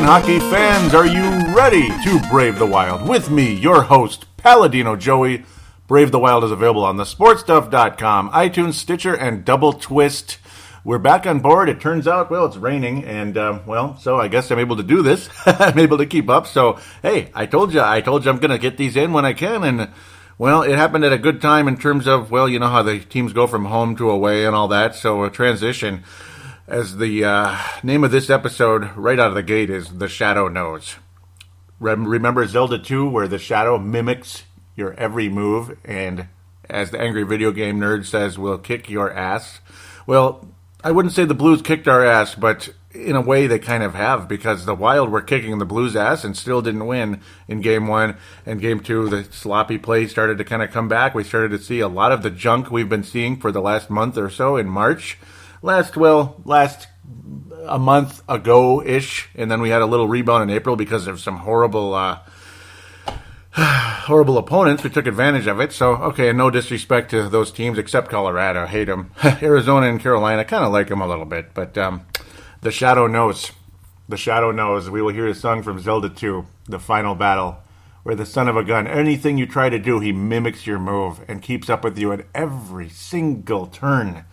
hockey fans, are you ready to brave the wild? With me, your host, Paladino Joey. Brave the Wild is available on thesportstuff.com, iTunes, Stitcher, and Double Twist. We're back on board. It turns out, well, it's raining, and, so I guess I'm able to do this. I'm able to keep up, so, hey, I told you I'm going to get these in when I can, and, well, it happened at a good time in terms of, well, you know how the teams go from home to away and all that, so a transition. As the name of this episode right out of the gate is The Shadow Knows. Remember Zelda 2 where the shadow mimics your every move and, as the angry video game nerd says, will kick your ass? Well, I wouldn't say the Blues kicked our ass, but in a way they kind of have, because the Wild were kicking the Blues' ass and still didn't win in Game 1. And Game 2, the sloppy play started to kind of come back. We started to see a lot of the junk we've been seeing for the last month or so in March. Last a month ago-ish, and then we had a little rebound in April because of some horrible opponents. We took advantage of it. So, okay, and no disrespect to those teams except Colorado. I hate them. Arizona and Carolina, kind of like them a little bit. But The Shadow Knows. The Shadow Knows. We will hear a song from Zelda 2, The Final Battle, where the son of a gun, anything you try to do, he mimics your move and keeps up with you at every single turn.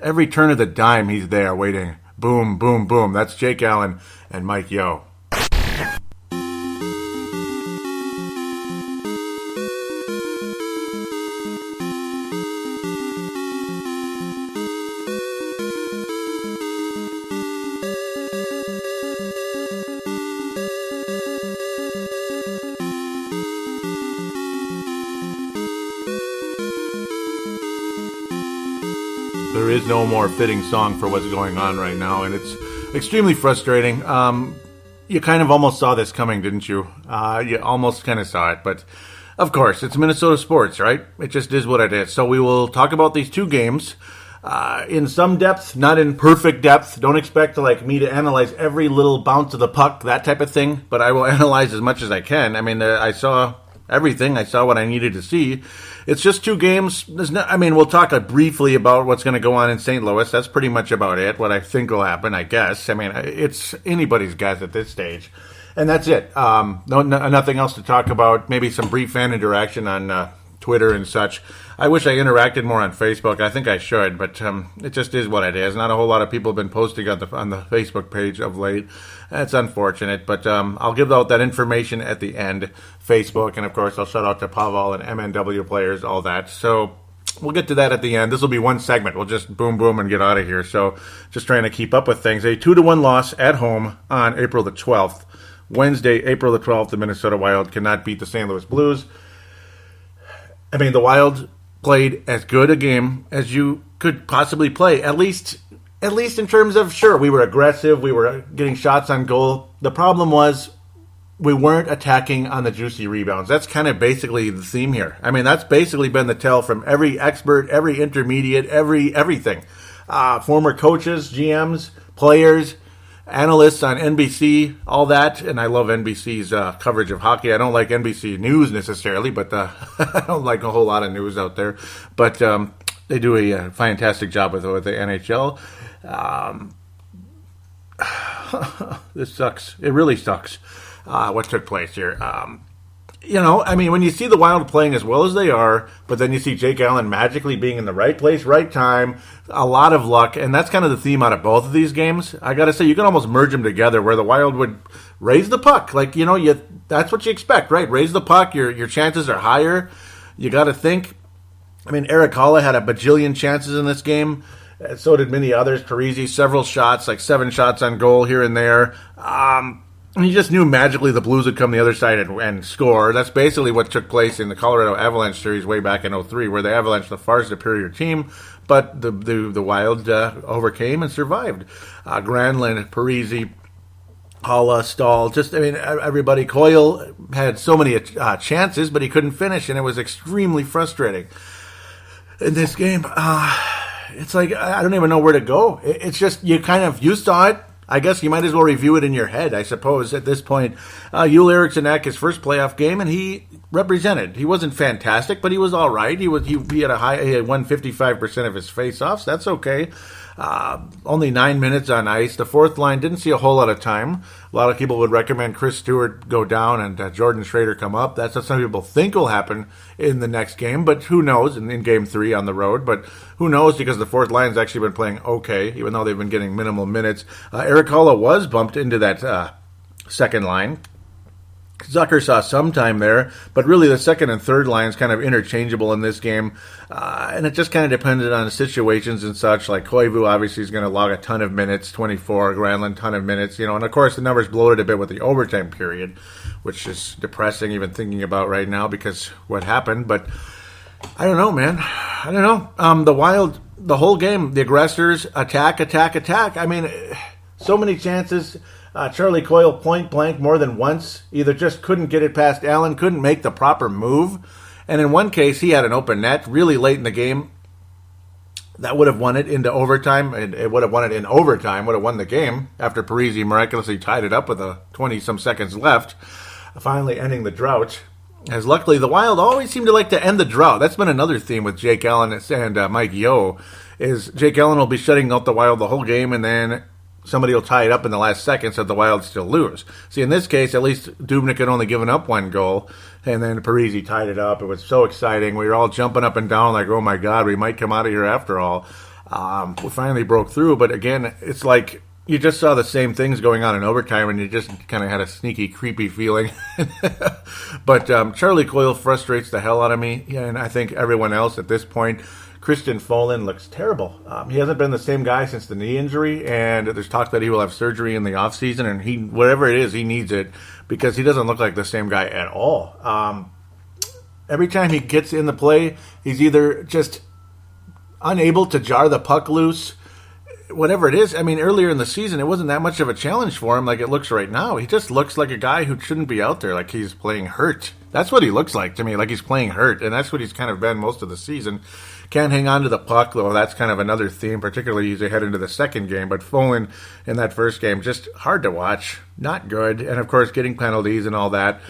Every turn of the dime, he's there waiting. Boom, boom, boom. That's Jake Allen and Mike Yeo. There is no more fitting song for what's going on right now, and it's extremely frustrating. You kind of almost saw this coming, didn't you? You almost kind of saw it, but of course, it's Minnesota sports, right? It just is what it is. So we will talk about these two games in some depth, not in perfect depth. Don't expect me to analyze every little bounce of the puck, that type of thing, but I will analyze as much as I can. I mean, I saw everything. I saw what I needed to see. It's just two games. We'll talk briefly about what's going to go on in St. Louis. That's pretty much about it, what I think will happen, I guess. It's anybody's guess at this stage. And that's it. Nothing else to talk about. Maybe some brief fan interaction on Twitter and such. I wish I interacted more on Facebook. I think I should, but it just is what it is. Not a whole lot of people have been posting on the Facebook page of late. That's unfortunate, but I'll give out that information at the end. Facebook, and of course I'll shout out to Pavel and MNW players, all that. So we'll get to that at the end. This will be one segment. We'll just boom, boom, and get out of here. So just trying to keep up with things. A 2-1 loss at home on April the 12th. Wednesday, April the 12th, the Minnesota Wild cannot beat the St. Louis Blues. The Wild played as good a game as you could possibly play, at least in terms of, sure, we were aggressive, we were getting shots on goal. The problem was we weren't attacking on the juicy rebounds. That's kind of basically the theme here. That's basically been the tell from every expert, every intermediate, everything. Former coaches, GMs, players, analysts on NBC, all that. And I love NBC's coverage of hockey. I don't like NBC News necessarily, but I don't like a whole lot of news out there. But they do a fantastic job with the NHL. This sucks. It really sucks what took place here. When you see the Wild playing as well as they are, but then you see Jake Allen magically being in the right place, right time, a lot of luck, and that's kind of the theme out of both of these games. I got to say, you can almost merge them together where the Wild would raise the puck. That's what you expect, right? Raise the puck, your chances are higher. You got to think. Eric Haula had a bajillion chances in this game. So did many others. Parisi, several shots, 7 shots on goal here and there. And you just knew magically the Blues would come the other side and score. That's basically what took place in the Colorado Avalanche series way back in 2003, where the Avalanche, the far superior team, but the Wild overcame and survived. Granlund, Parisi, Haula, Stahl, everybody. Coyle had so many chances, but he couldn't finish, and it was extremely frustrating. In this game, it's I don't even know where to go. It's just, you saw it. I guess you might as well review it in your head, I suppose, at this point. Yul Eriksson at his first playoff game, and he represented. He wasn't fantastic, but he was all right. He won 55% of his face-offs. That's okay. Only 9 minutes on ice. The fourth line didn't see a whole lot of time. A lot of people would recommend Chris Stewart go down and Jordan Schrader come up. That's what some people think will happen in the next game, but who knows, in game 3 on the road. But who knows, because the fourth line's actually been playing okay, even though they've been getting minimal minutes. Eric Holla was bumped into that second line. Zucker saw some time there, but really the second and third lines kind of interchangeable in this game, and it just kind of depended on the situations and such. Like Koivu obviously is going to log a ton of minutes, 24, Granlund ton of minutes, and of course the numbers bloated a bit with the overtime period, which is depressing even thinking about right now because what happened. But I don't know, man. I don't know. The Wild, the whole game, the aggressors attack. I mean, so many chances. Charlie Coyle point blank more than once. Either just couldn't get it past Allen, couldn't make the proper move. And in one case, he had an open net really late in the game. That would have won it into overtime. It would have won it in overtime, would have won the game after Parise miraculously tied it up with 20-some seconds left, finally ending the drought. As luckily, the Wild always seem to like to end the drought. That's been another theme with Jake Allen and Mike Yeo, is Jake Allen will be shutting out the Wild the whole game, and then somebody will tie it up in the last second so the Wild still lose. See, in this case, at least Dubnyk had only given up one goal, and then Parise tied it up. It was so exciting. We were all jumping up and down like, oh my God, we might come out of here after all. We finally broke through, but again, it's like you just saw the same things going on in overtime, and you just kind of had a sneaky, creepy feeling. But Charlie Coyle frustrates the hell out of me, and I think everyone else at this point. Christian Folin looks terrible. He hasn't been the same guy since the knee injury, and there's talk that he will have surgery in the offseason, and whatever it is, he needs it because he doesn't look like the same guy at all. Every time he gets in the play, he's either just unable to jar the puck loose, whatever it is. I mean, earlier in the season, it wasn't that much of a challenge for him like it looks right now. He just looks like a guy who shouldn't be out there, like he's playing hurt. That's what he looks like to me, like he's playing hurt, and that's what he's kind of been most of the season. Can't hang on to the puck, though. That's kind of another theme, particularly as they head into the second game. But Folin in that first game, just hard to watch. Not good. And, of course, getting penalties and all that.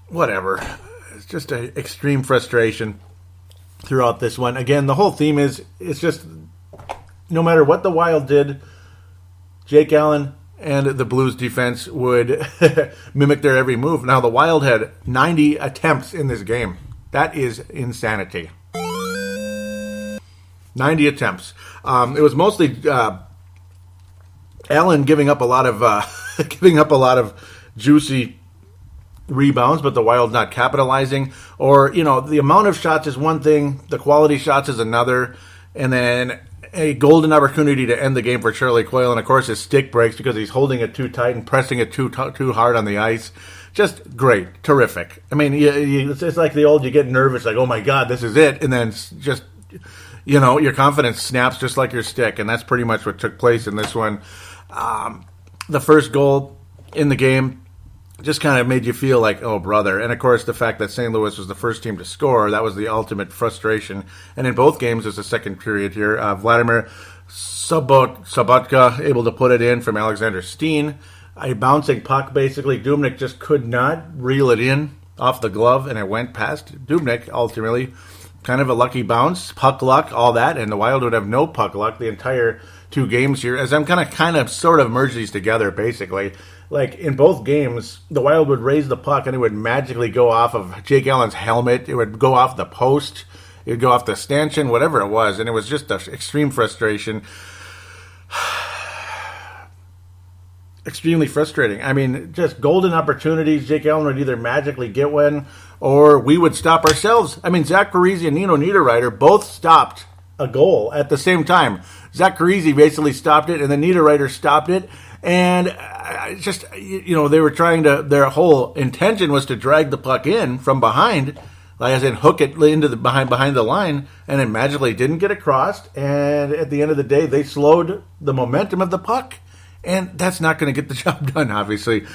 Whatever. It's just an extreme frustration throughout this one. Again, the whole theme is, it's just no matter what the Wild did, Jake Allen and the Blues defense would mimic their every move. Now, the Wild had 90 attempts in this game. That is insanity. 90 attempts. It was mostly Allen giving up a lot of juicy rebounds, but the Wild not capitalizing. Or, the amount of shots is one thing, the quality shots is another, and then a golden opportunity to end the game for Charlie Coyle, and of course his stick breaks because he's holding it too tight and pressing it too hard on the ice. Just great, terrific. I mean, it's like the old, you get nervous, like, oh my God, this is it, and then just, your confidence snaps just like your stick, and that's pretty much what took place in this one. The first goal in the game just kind of made you feel like, oh, brother. And, of course, the fact that St. Louis was the first team to score, that was the ultimate frustration. And in both games, there's a second period here. Vladimir Sobotka able to put it in from Alexander Steen. A bouncing puck, basically. Dubnyk just could not reel it in off the glove, and it went past Dubnyk, ultimately. Kind of a lucky bounce, puck luck, all that, and the Wild would have no puck luck the entire two games here. As I'm going to kind of sort of merge these together, basically. Like, in both games, the Wild would raise the puck, and it would magically go off of Jake Allen's helmet. It would go off the post. It would go off the stanchion, whatever it was, and it was just an extreme frustration. Extremely frustrating. I mean, just golden opportunities. Jake Allen would either magically get one, or we would stop ourselves. I mean, Zach Parise and Nino Niederreiter both stopped a goal at the same time. Zach Parise basically stopped it, and then Niederreiter stopped it. And just, they were trying to, their whole intention was to drag the puck in from behind, like as in hook it into the behind the line, and it magically didn't get across. And at the end of the day, they slowed the momentum of the puck. And that's not going to get the job done, obviously.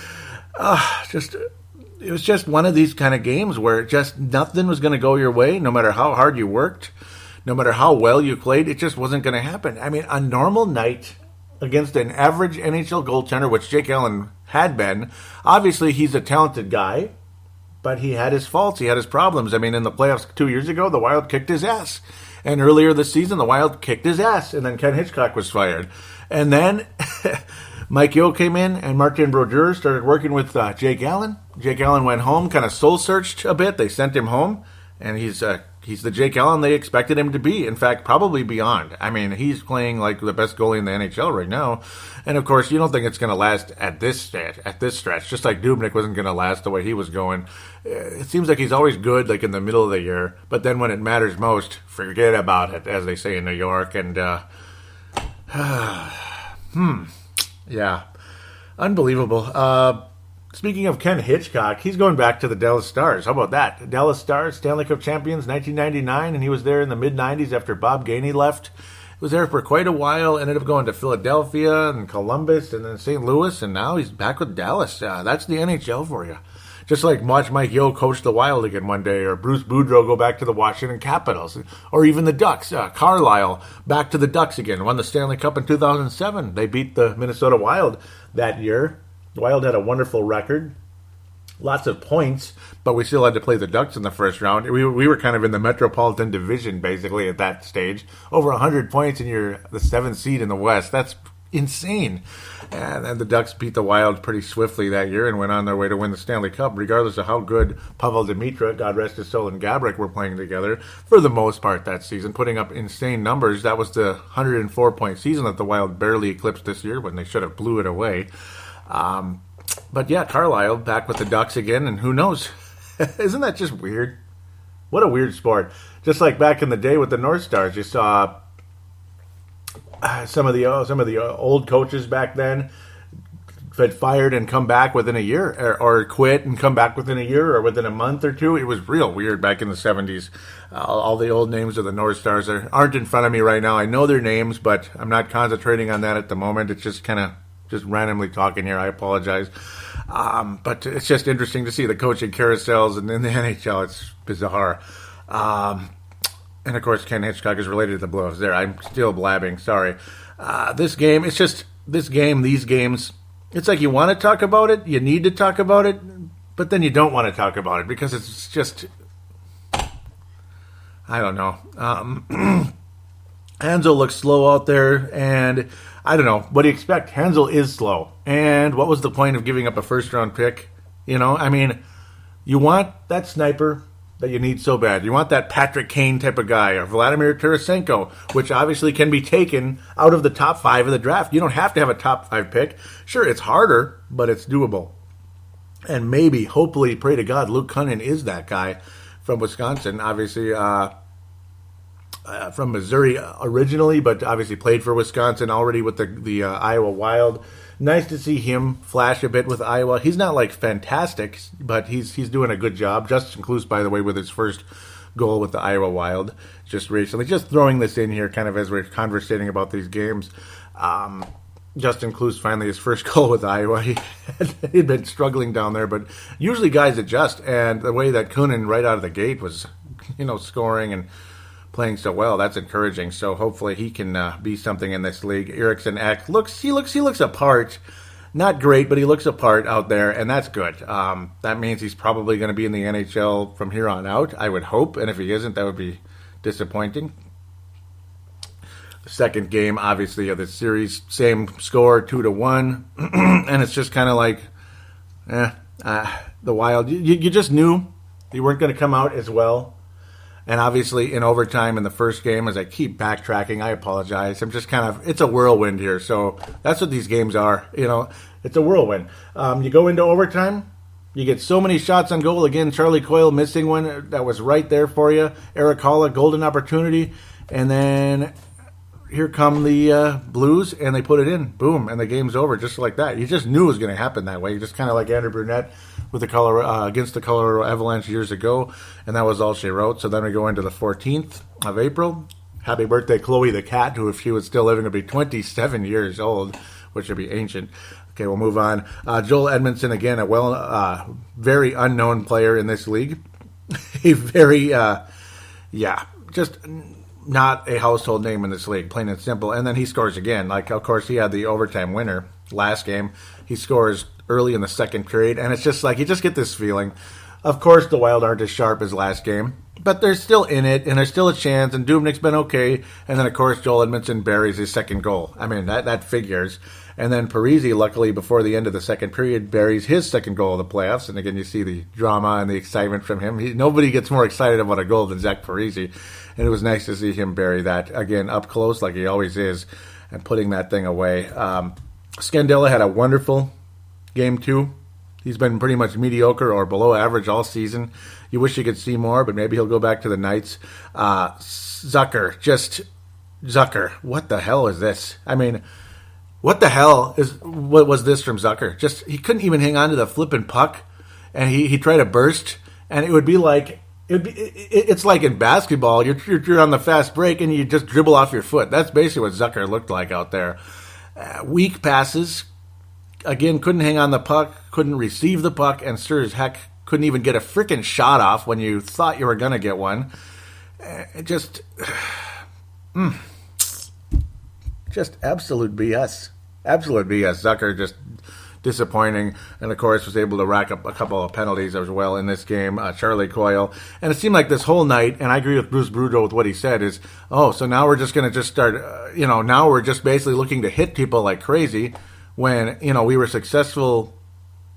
It was just one of these kind of games where just nothing was going to go your way, no matter how hard you worked, no matter how well you played. It just wasn't going to happen. I mean, a normal night against an average NHL goaltender, which Jake Allen had been. Obviously, he's a talented guy, but he had his faults. He had his problems. I mean, in the playoffs 2 years ago, the Wild kicked his ass. And earlier this season, the Wild kicked his ass, and then Ken Hitchcock was fired. And then Mike Yeo came in, and Martin Brodeur started working with Jake Allen. Jake Allen went home, kind of soul-searched a bit. They sent him home, and he's the Jake Allen they expected him to be. In fact, probably beyond. I mean, he's playing like the best goalie in the NHL right now. And, of course, you don't think it's going to last at this stretch, just like Dubnyk wasn't going to last the way he was going. It seems like he's always good, like in the middle of the year. But then when it matters most, forget about it, as they say in New York. And, yeah, unbelievable. Speaking of Ken Hitchcock, he's going back to the Dallas Stars. How about that? Dallas Stars, Stanley Cup champions, 1999, and he was there in the mid-90s after Bob Gainey left. He was there for quite a while, ended up going to Philadelphia and Columbus and then St. Louis, and now he's back with Dallas. That's the NHL for you. Just like watch Mike Yeo coach the Wild again one day, or Bruce Boudreau go back to the Washington Capitals, or even the Ducks. Carlisle back to the Ducks again, won the Stanley Cup in 2007. They beat the Minnesota Wild that year. The Wild had a wonderful record, lots of points, but we still had to play the Ducks in the first round. We were kind of in the Metropolitan Division, basically, at that stage. Over 100 points, and you're the 7th seed in the West. That's insane. And the Ducks beat the Wild pretty swiftly that year and went on their way to win the Stanley Cup, regardless of how good Pavel Demitra, God rest his soul, and Gaborik were playing together for the most part that season, putting up insane numbers. That was the 104-point season that the Wild barely eclipsed this year when they should have blew it away. But yeah, Carlisle back with the Ducks again, and who knows? Isn't that just weird? What a weird sport. Just like back in the day with the North Stars, you saw some of the old coaches back then get fired and come back within a year, or quit and come back within a year or within a month or two. It was real weird back in the 70s. All the old names of the North Stars aren't in front of me right now. I know their names, but I'm not concentrating on that at the moment. It's just kind of just randomly talking here. I apologize. But it's just interesting to see the coaching carousels and in the NHL. It's bizarre. And of course, Ken Hitchcock is related to the Blues. There, I'm still blabbing. Sorry. These games, it's like you want to talk about it, you need to talk about it, but then you don't want to talk about it because it's just, I don't know. Hansel looks slow out there, and I don't know. What do you expect? Hansel is slow. And what was the point of giving up a first-round pick? You know, I mean, you want that sniper that you need so bad. You want that Patrick Kane type of guy, or Vladimir Tarasenko, which obviously can be taken out of the top 5 of the draft. You don't have to have a top 5 pick. Sure, it's harder, but it's doable. And maybe, hopefully, pray to God, Luke Cunnin is that guy from Wisconsin. Obviously, from Missouri originally, but obviously played for Wisconsin already with the Iowa Wild. Nice to see him flash a bit with Iowa. He's not like fantastic, but he's doing a good job. Justin Kloos, by the way, with his first goal with the Iowa Wild just recently. Just throwing this in here kind of as we're conversating about these games. Justin Kloos finally his first goal with Iowa. He'd been struggling down there, but usually guys adjust. And the way that Kunin right out of the gate was, scoring and playing so well, that's encouraging. So hopefully he can be something in this league. Eriksson Ek he looks apart. Not great, but he looks apart out there, and that's good. That means he's probably going to be in the NHL from here on out, I would hope. And if he isn't, that would be disappointing. The second game, obviously, of the series, same score, 2-1, and it's just kind of like, the Wild. You just knew you weren't going to come out as well. And obviously, in overtime in the first game, as I keep backtracking, I apologize. I'm just it's a whirlwind here. So that's what these games are. It's a whirlwind. You go into overtime, you get so many shots on goal. Again, Charlie Coyle missing one that was right there for you. Eric Halla, golden opportunity. And then here come the Blues, and they put it in. Boom, and the game's over just like that. You just knew it was going to happen that way. Just kind of like Andrew Brunette with against the Colorado Avalanche years ago, and that was all she wrote. So then we go into the 14th of April. Happy birthday, Chloe the cat, who, if she was still living, would be 27 years old, which would be ancient. Okay, we'll move on. Joel Edmondson, again, a very unknown player in this league. A very, just not a household name in this league, plain and simple. And then he scores again. Like, of course, he had the overtime winner last game. He scores early in the second period, and it's just like you just get this feeling. Of course, the Wild aren't as sharp as last game, but they're still in it, and there's still a chance, and Dubnik's been okay. And then, of course, Joel Edmondson buries his second goal. I mean, that figures. And then Parisi, luckily, before the end of the second period, buries his second goal of the playoffs. And again, you see the drama and the excitement from him. Nobody gets more excited about a goal than Zach Parisi. And it was nice to see him bury that, again, up close like he always is, and putting that thing away. Scandella had a wonderful game, too. He's been pretty much mediocre or below average all season. You wish you could see more, but maybe he'll go back to the Knights. Zucker, what the hell is this? I mean, what the hell what was this from Zucker? Just, he couldn't even hang on to the flipping puck, and he tried to burst, and it would be like, it's like in basketball, you're on the fast break, and you just dribble off your foot. That's basically what Zucker looked like out there. Weak passes, again, couldn't hang on the puck, couldn't receive the puck, and sure as heck couldn't even get a freaking shot off when you thought you were going to get one. Just absolute BS. Absolute BS. Zucker just disappointing, and of course was able to rack up a couple of penalties as well in this game. Charlie Coyle, and it seemed like this whole night, and I agree with Bruce Boudreau with what he said, is, so now we're just going to start, now we're just basically looking to hit people like crazy when, we were successful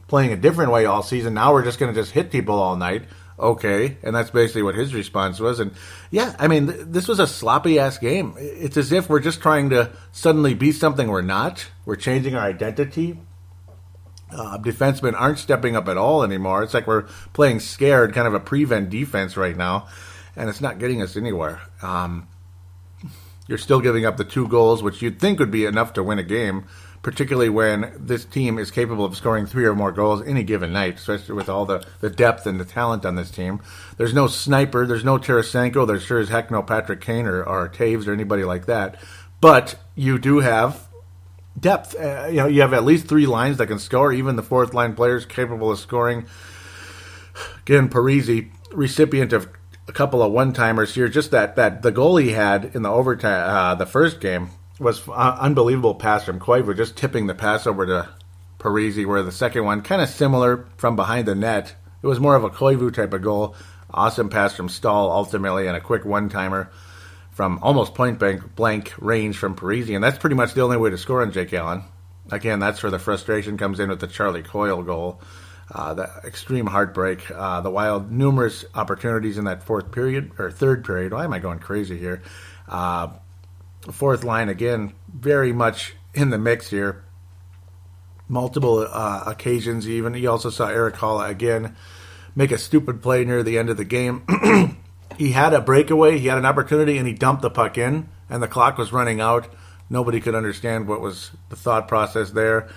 playing a different way all season. Now we're just going to just hit people all night. Okay, and that's basically what his response was. And yeah, I mean, this was a sloppy-ass game. It's as if we're just trying to suddenly be something we're not. We're changing our identity. Defensemen aren't stepping up at all anymore. It's like we're playing scared, kind of a prevent defense right now, and it's not getting us anywhere. You're still giving up the 2 goals, which you'd think would be enough to win a game, particularly when this team is capable of scoring 3 or more goals any given night, especially with all the depth and the talent on this team. There's no sniper, there's no Tarasenko, there's sure as heck no Patrick Kane or Taves or anybody like that. But you do have depth. You have at least 3 lines that can score, even the fourth line players capable of scoring. Again, Parisi, recipient of a couple of one-timers here. Just that the goal he had in the overtime, the first game, was unbelievable pass from Koivu, just tipping the pass over to Parisi, where the second one, kind of similar from behind the net. It was more of a Koivu type of goal. Awesome pass from Stahl, ultimately, and a quick one-timer from almost point-blank range from Parisi, and that's pretty much the only way to score on Jake Allen. Again, that's where the frustration comes in with the Charlie Coyle goal. The extreme heartbreak. The Wild, numerous opportunities in that third period. Why am I going crazy here? Fourth line, again, very much in the mix here. Multiple occasions even. You also saw Eric Hall again make a stupid play near the end of the game. He had a breakaway, he had an opportunity, and he dumped the puck in, and the clock was running out. Nobody could understand what was the thought process there.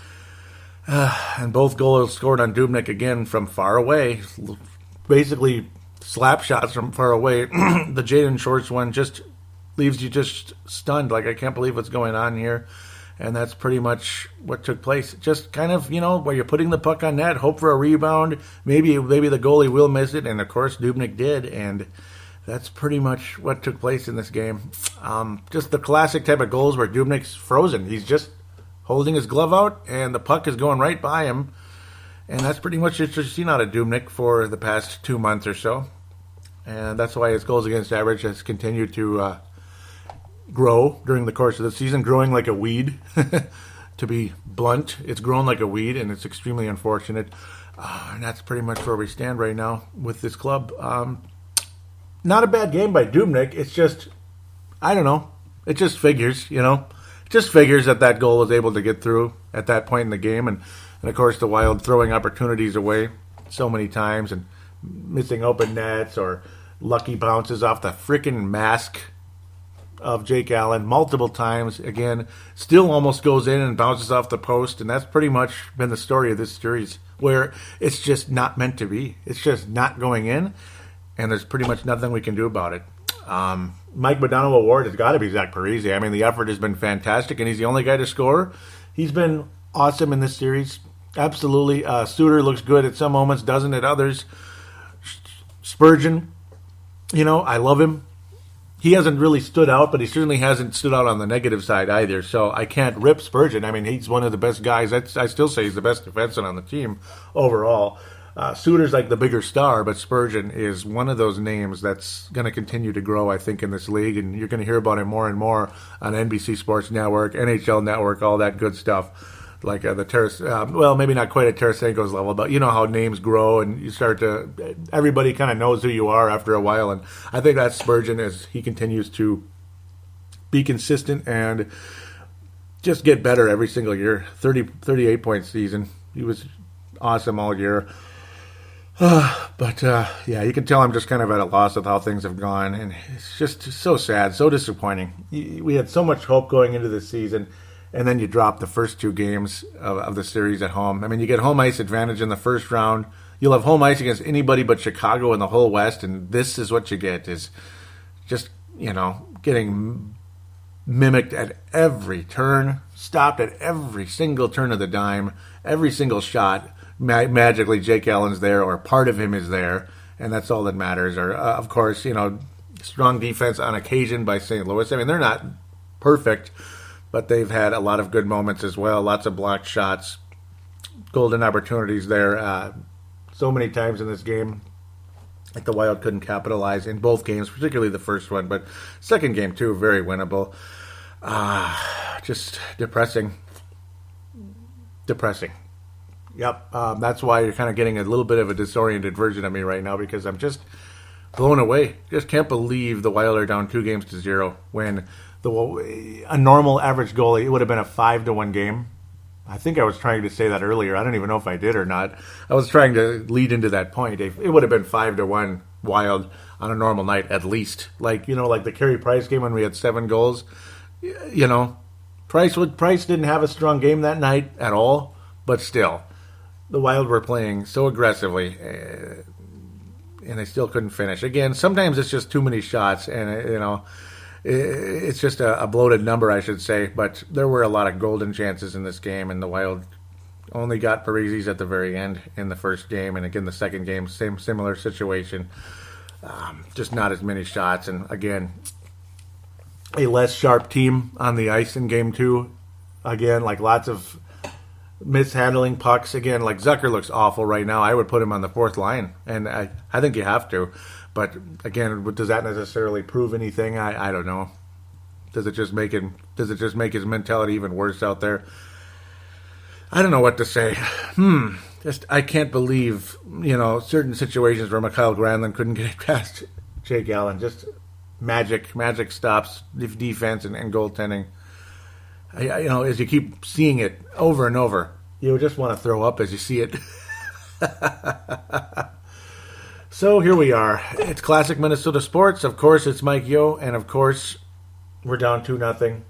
And both goals scored on Dubnyk again from far away. Basically, slap shots from far away. The Jaden Shorts one just leaves you just stunned, like I can't believe what's going on here. And that's pretty much what took place. Just kind of, where you're putting the puck on net, hope for a rebound. Maybe the goalie will miss it, and of course Dubnyk did, and that's pretty much what took place in this game. Just the classic type of goals where Dubnyk's frozen. He's just holding his glove out, and the puck is going right by him. And that's pretty much what you've seen out of Dubnyk for the past 2 months or so. And that's why his goals against average has continued to grow during the course of the season, growing like a weed. To be blunt, it's grown like a weed, and it's extremely unfortunate. And that's pretty much where we stand right now with this club. Not a bad game by Dubnyk. It's just, I don't know. It just figures, It just figures that goal was able to get through at that point in the game. And of course, the Wild throwing opportunities away so many times and missing open nets or lucky bounces off the freaking mask of Jake Allen multiple times. Again, still almost goes in and bounces off the post. And that's pretty much been the story of this series, where it's just not meant to be. It's just not going in. And there's pretty much nothing we can do about it. Mike Modano Award has got to be Zach Parisi. I mean, the effort has been fantastic, and he's the only guy to score. He's been awesome in this series. Absolutely. Suter looks good at some moments, doesn't at others. Spurgeon, I love him. He hasn't really stood out, but he certainly hasn't stood out on the negative side either. So I can't rip Spurgeon. I mean, he's one of the best guys. I still say he's the best defenseman on the team overall. Suter's like the bigger star, but Spurgeon is one of those names that's going to continue to grow, I think, in this league, and you're going to hear about him more and more on NBC Sports Network, NHL Network, all that good stuff. Like the well, maybe not quite at Tarasenko's level, but you know how names grow, and you start to, everybody kind of knows who you are after a while, and I think that's Spurgeon as he continues to be consistent and just get better every single year. 38-point season. He was awesome all year. But yeah, you can tell I'm just kind of at a loss with how things have gone, and it's just so sad, so disappointing. We had so much hope going into this season, and then you drop the first two games of the series at home. I mean, you get home ice advantage in the first round. You'll have home ice against anybody but Chicago in the whole West, and this is what you get, is just, getting mimicked at every turn, stopped at every single turn of the dime, every single shot. Magically Jake Allen's there, or part of him is there, and that's all that matters. Or of course, strong defense on occasion by St. Louis. I mean, they're not perfect, but they've had a lot of good moments as well. Lots of blocked shots, golden opportunities there. So many times in this game, like the Wild couldn't capitalize in both games, particularly the first one, but second game too, very winnable. Just depressing. Yep, that's why you're kind of getting a little bit of a disoriented version of me right now, because I'm just blown away. Just can't believe the Wild are down 2-0 when a normal average goalie, it would have been a 5-1 game. I think I was trying to say that earlier. I don't even know if I did or not. I was trying to lead into that point. It would have been 5-1 Wild on a normal night at least. Like the Carey Price game when we had 7 goals. Price didn't have a strong game that night at all, but still. The Wild were playing so aggressively, and they still couldn't finish. Again, sometimes it's just too many shots, and it's just a bloated number, I should say. But there were a lot of golden chances in this game, and the Wild only got Parisis at the very end in the first game, and again the second game, similar situation. Just not as many shots, and again, a less sharp team on the ice in game 2. Again, like lots of mishandling pucks. Again, like Zucker looks awful right now. I would put him on the fourth line, and I think you have to. But again, does that necessarily prove anything? I don't know. Does it just make his mentality even worse out there? I don't know what to say. Just I can't believe certain situations where Mikhail Granlund couldn't get past Jake Allen. Just magic stops defense and goaltending. As you keep seeing it over and over, you just want to throw up as you see it. So here we are. It's classic Minnesota sports. Of course, it's Mike Yeo, and of course, we're down 2-0.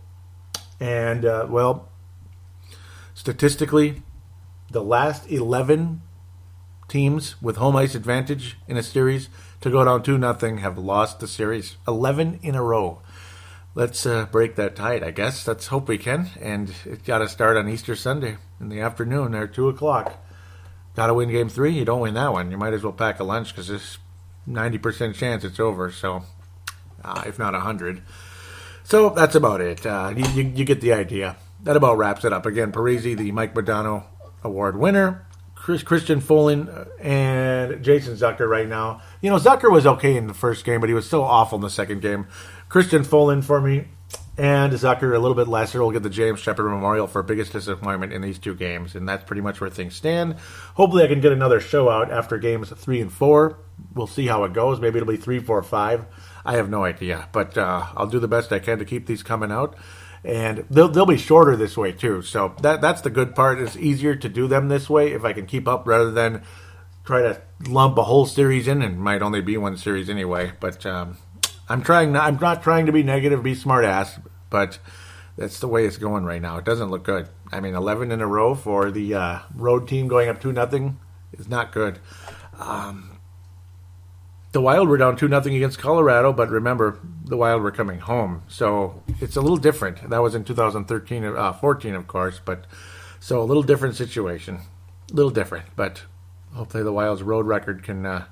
And, statistically, the last 11 teams with home ice advantage in a series to go down 2-0 have lost the series. 11 in a row. Let's break that tide, I guess. Let's hope we can. And it's got to start on Easter Sunday in the afternoon there, 2 o'clock. Got to win Game 3. You don't win that one, you might as well pack a lunch because there's 90% chance it's over. So, if not 100. So that's about it. You get the idea. That about wraps it up. Again, Parisi, the Mike Modano Award winner. Christian Folin and Jason Zucker right now. Zucker was okay in the first game, but he was so awful in the second game. Christian Folin for me, and Zucker a little bit lesser. We'll get the James Shepard Memorial for biggest disappointment in these 2 games, and that's pretty much where things stand. Hopefully I can get another show out after games 3 and 4. We'll see how it goes. Maybe it'll be 3, 4, 5. I have no idea, but I'll do the best I can to keep these coming out. And they'll be shorter this way, too. So that's the good part. It's easier to do them this way if I can keep up rather than try to lump a whole series in, and might only be one series anyway. But I'm not trying to be negative, be smart ass, but that's the way it's going right now. It doesn't look good. I mean, 11 in a row for the road team going up 2-0 is not good. The Wild were down 2-0 against Colorado, but remember, the Wild were coming home. So it's a little different. That was in 2014, of course, but so a little different situation. A little different, but hopefully the Wild's road record can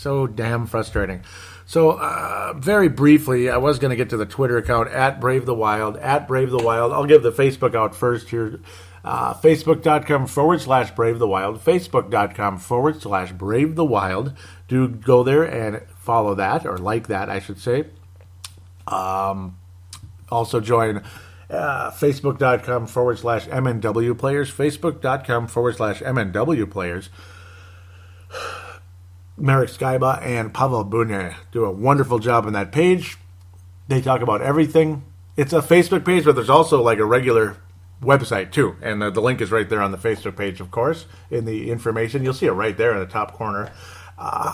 So damn frustrating. So, very briefly, I was going to get to the Twitter account, at Brave the Wild, at Brave the Wild. I'll give the Facebook out first here. Facebook.com/Brave the Wild, Facebook.com/Brave the Wild. Do go there and follow that, or like that, I should say. Also join Facebook.com/MNW Players, Facebook.com/MNW Players. Marek Skyba and Pavel Bunye do a wonderful job on that page. They talk about everything. It's a Facebook page, but there's also like a regular website too. And the link is right there on the Facebook page, of course, in the information. You'll see it right there in the top corner. Yeah,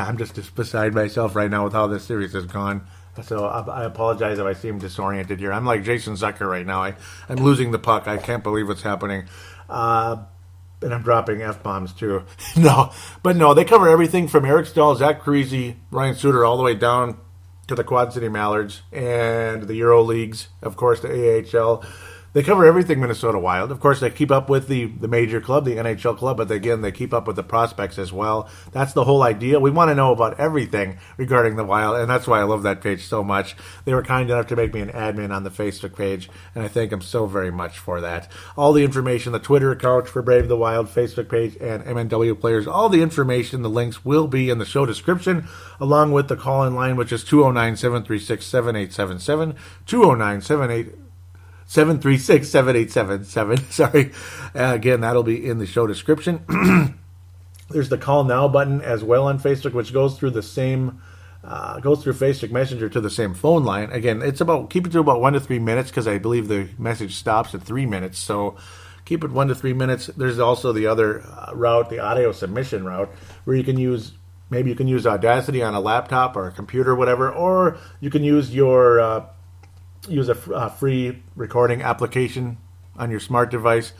I'm just beside myself right now with how this series has gone. So I apologize if I seem disoriented here. I'm like Jason Zucker right now. I'm losing the puck. I can't believe what's happening. And I'm dropping F-bombs too. No, they cover everything from Eric Stahl, Zach Parise, Ryan Suter, all the way down to the Quad City Mallards and the Euro Leagues, of course, the AHL. They cover everything Minnesota Wild. Of course, they keep up with the major club, the NHL club, but again, they keep up with the prospects as well. That's the whole idea. We want to know about everything regarding the Wild, and that's why I love that page so much. They were kind enough to make me an admin on the Facebook page, and I thank them so very much for that. All the information, the Twitter account for Brave the Wild, Facebook page, and MNW Players, all the information, the links will be in the show description, along with the call-in line, which is 209-736-7877, 736-7877. Sorry. Again, that'll be in the show description. There's the call now button as well on Facebook, which goes through the same, goes through Facebook Messenger to the same phone line. Again, keep it to about 1 to 3 minutes because I believe the message stops at 3 minutes. So keep it 1 to 3 minutes. There's also the other route, the audio submission route, where you can use Audacity on a laptop or a computer, or whatever, or you can use your use a free recording application on your smart device.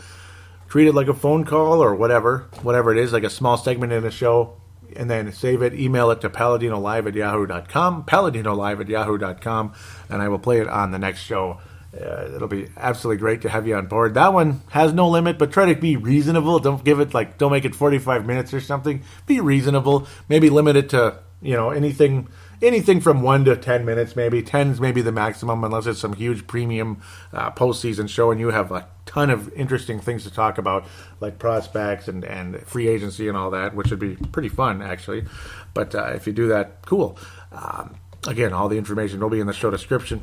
Treat it like a phone call or whatever it is, like a small segment in a show, and then save it, email it to paladinolive@yahoo.com, and I will play it on the next show. It'll be absolutely great to have you on board. That one has no limit, but try to be reasonable. Don't make it 45 minutes or something. Be reasonable. Maybe limit it to, anything from 1 to 10 minutes, maybe. 10's maybe the maximum, unless it's some huge premium postseason show and you have a ton of interesting things to talk about, like prospects and free agency and all that, which would be pretty fun, actually. But if you do that, cool. Again, all the information will be in the show description.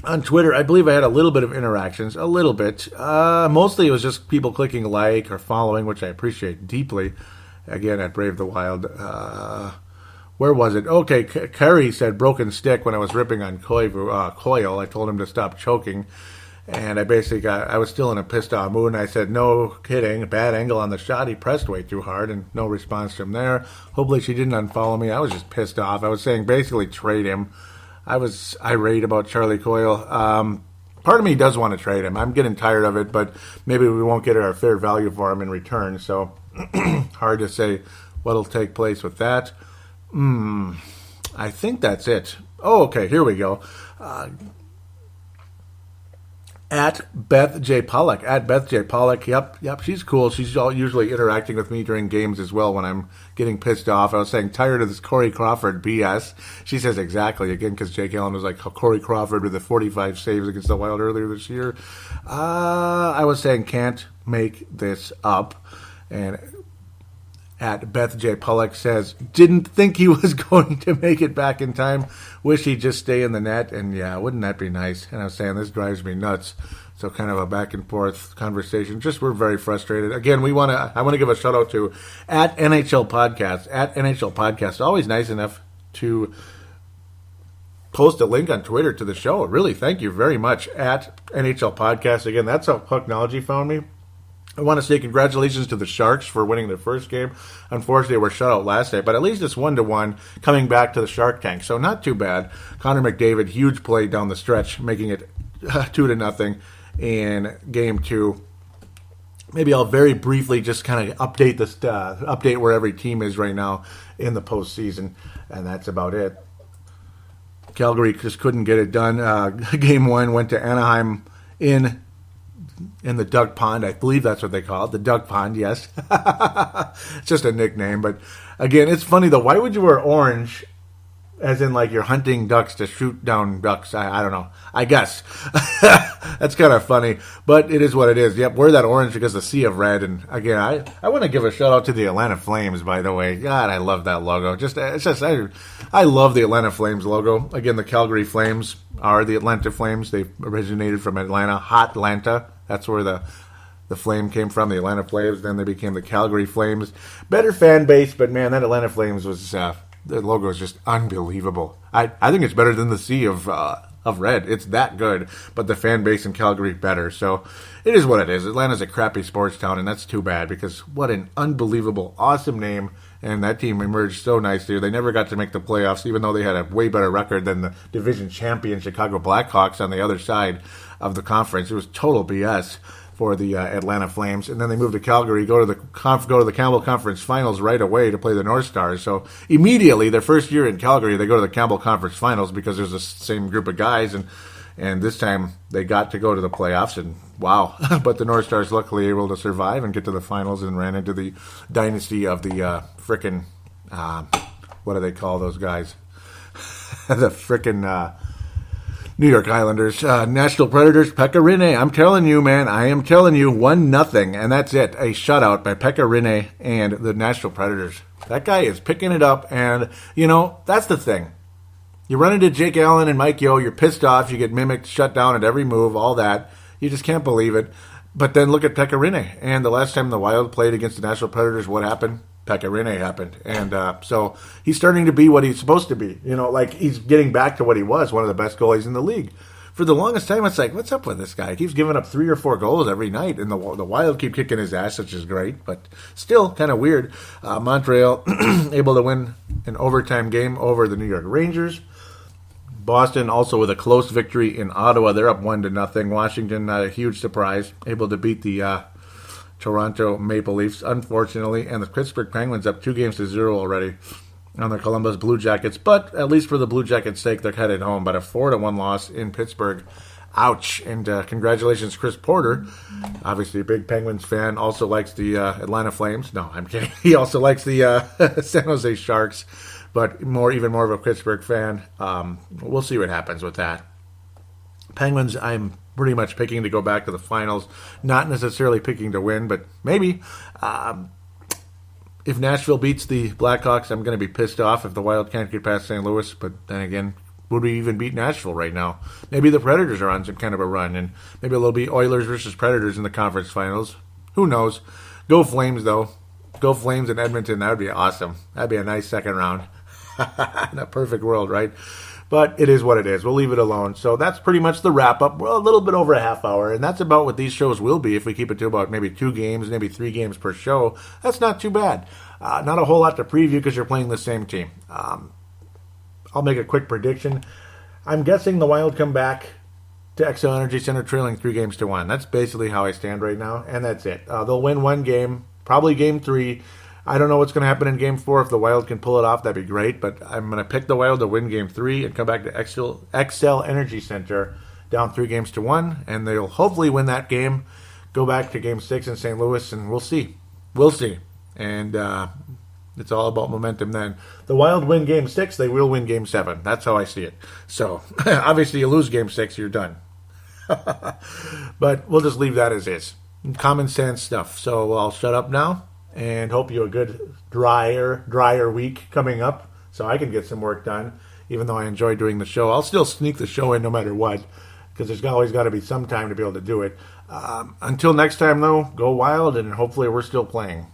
On Twitter, I believe I had a little bit of interactions, a little bit. Mostly it was just people clicking like or following, which I appreciate deeply. Again, at Brave the Wild. Where was it? Okay, Kerry said broken stick when I was ripping on Coyle. I told him to stop choking. And I was still in a pissed off mood, and I said, no kidding, bad angle on the shot. He pressed way too hard, and no response from there. Hopefully she didn't unfollow me. I was just pissed off. I was saying basically trade him. I was irate about Charlie Coyle. Part of me does want to trade him. I'm getting tired of it, but maybe we won't get our fair value for him in return. So hard to say what'll take place with that. I think that's it. Oh, okay, here we go. At Beth J. Pollock. Yep, she's cool. She's usually interacting with me during games as well when I'm getting pissed off. I was saying, tired of this Corey Crawford BS. She says exactly, again, because Jake Allen was like Corey Crawford with the 45 saves against the Wild earlier this year. I was saying, can't make this up. And at Beth J. Pollock says, didn't think he was going to make it back in time. Wish he'd just stay in the net. And yeah, wouldn't that be nice? And I was saying, this drives me nuts. So kind of a back and forth conversation. Just we're very frustrated. Again, I want to give a shout out to at NHL Podcast. At NHL Podcast, always nice enough to post a link on Twitter to the show. Really, thank you very much. At NHL Podcast. Again, that's how Pucknology found me. I want to say congratulations to the Sharks for winning their first game. Unfortunately, they were shut out last night, but at least it's 1-1 coming back to the Shark Tank, so not too bad. Connor McDavid, huge play down the stretch, making it 2-0 in Game 2. Maybe I'll very briefly just kind of update where every team is right now in the postseason, and that's about it. Calgary just couldn't get it done. Game 1 went to Anaheim in in the duck pond. I believe that's what they call it, the duck pond. Yes, it's just a nickname. But again, it's funny though. Why would you wear orange? As in, like, you're hunting ducks to shoot down ducks. I don't know. I guess. That's kind of funny. But it is what it is. Yep, wear that orange because the sea of red. And, again, I want to give a shout-out to the Atlanta Flames, by the way. God, I love that logo. I love the Atlanta Flames logo. Again, the Calgary Flames are the Atlanta Flames. They originated from Atlanta. Hot Atlanta. That's where the flame came from, the Atlanta Flames. Then they became the Calgary Flames. Better fan base, but, man, that Atlanta Flames was... the logo is just unbelievable. I think it's better than the sea of red. It's that good, but the fan base in Calgary better. So it is what it is. Atlanta's a crappy sports town, and that's too bad because what an unbelievable, awesome name. And that team emerged so nicely. They never got to make the playoffs, even though they had a way better record than the division champion Chicago Blackhawks on the other side of the conference. It was total BS for the Atlanta Flames, and then they moved to Calgary, go to the Campbell Conference Finals right away to play the North Stars. So immediately, their first year in Calgary, they go to the Campbell Conference Finals because there's the same group of guys, and this time they got to go to the playoffs, and wow. But the North Stars luckily able to survive and get to the finals and ran into the dynasty of the frickin' what do they call those guys? The frickin' New York Islanders, Nashville Predators, Pekka Rinne. I'm telling you, man, I am telling you, 1-0, and that's it. A shutout by Pekka Rinne and the Nashville Predators. That guy is picking it up, and, you know, that's the thing. You run into Jake Allen and Mike Yeo, you're pissed off, you get mimicked, shut down at every move, all that. You just can't believe it. But then look at Pekka Rinne, and the last time the Wild played against the Nashville Predators, what happened? Pekka Rinne happened. And so he's starting to be what he's supposed to be. You know, like he's getting back to what he was, one of the best goalies in the league. For the longest time, it's like, what's up with this guy? He keeps giving up 3 or 4 goals every night, and the Wild keep kicking his ass, which is great, but still kind of weird. Montreal able to win an overtime game over the New York Rangers. Boston also with a close victory in Ottawa. They're up 1-0. Washington, a huge surprise, able to beat the Toronto Maple Leafs, unfortunately, and the Pittsburgh Penguins up 2-0 already on the Columbus Blue Jackets. But at least for the Blue Jackets' sake, they're headed home. But a 4-1 loss in Pittsburgh. Ouch. And congratulations, Chris Porter. Obviously a big Penguins fan. Also likes the Atlanta Flames. No, I'm kidding. He also likes the San Jose Sharks. But even more of a Pittsburgh fan. We'll see what happens with that. Penguins, I'm pretty much picking to go back to the finals. Not necessarily picking to win, but maybe. If Nashville beats the Blackhawks, I'm going to be pissed off if the Wild can't get past St. Louis. But then again, would we even beat Nashville right now? Maybe the Predators are on some kind of a run, and maybe it'll be Oilers versus Predators in the conference finals. Who knows? Go Flames, though. Go Flames in Edmonton. That would be awesome. That'd be a nice second round. In a perfect world, right? But it is what it is. We'll leave it alone. So that's pretty much the wrap-up. Well, a little bit over a half hour, and that's about what these shows will be if we keep it to about maybe 2 games, maybe 3 games per show. That's not too bad. Not a whole lot to preview because you're playing the same team. I'll make a quick prediction. I'm guessing the Wild come back to XL Energy Center trailing 3-1. That's basically how I stand right now, and that's it. They'll win 1 game, probably game 3. I don't know what's going to happen in Game 4. If the Wild can pull it off, that'd be great. But I'm going to pick the Wild to win Game 3 and come back to XL Energy Center down 3-1. And they'll hopefully win that game, go back to Game 6 in St. Louis, and we'll see. We'll see. And it's all about momentum then. The Wild win Game 6, they will win Game 7. That's how I see it. So, obviously, you lose Game 6, you're done. But we'll just leave that as is. Common sense stuff. So I'll shut up now. And hope you a good drier week coming up so I can get some work done. Even though I enjoy doing the show, I'll still sneak the show in no matter what because there's always got to be some time to be able to do it. Until next time, though, go Wild, and hopefully we're still playing.